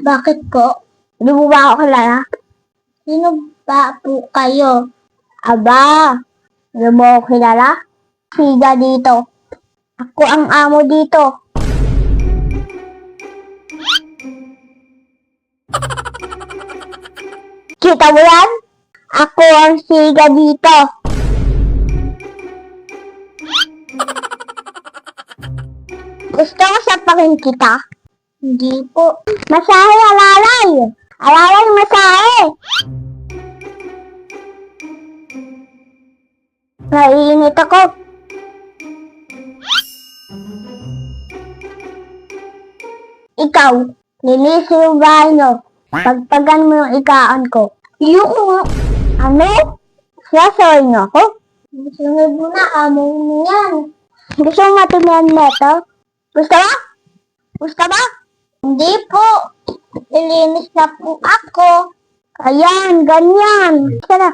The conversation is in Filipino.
Bakit po? Hindi mo ba ako kilala? Sino ba po kayo? Aba, hindi mo ako kilala? Siga dito. Ako ang amo dito. Kita mo yan? Ako ang siga dito. Gusto mo sapakin kita? Hindi po. Masahe, alalay. Alalay, masahe. Naiinit ako. Ikaw, linisin yung bahay nyo. Pagpagan mo yung ikaan ko. Yung ano? Sasaway nyo ako? Sunod mo na, amo mo yan. Gusto mo matimihan neto? Gusto ba? Gusto ba? Hindi po. Ilinis na po ako. Ayan, ganyan. Gusto na.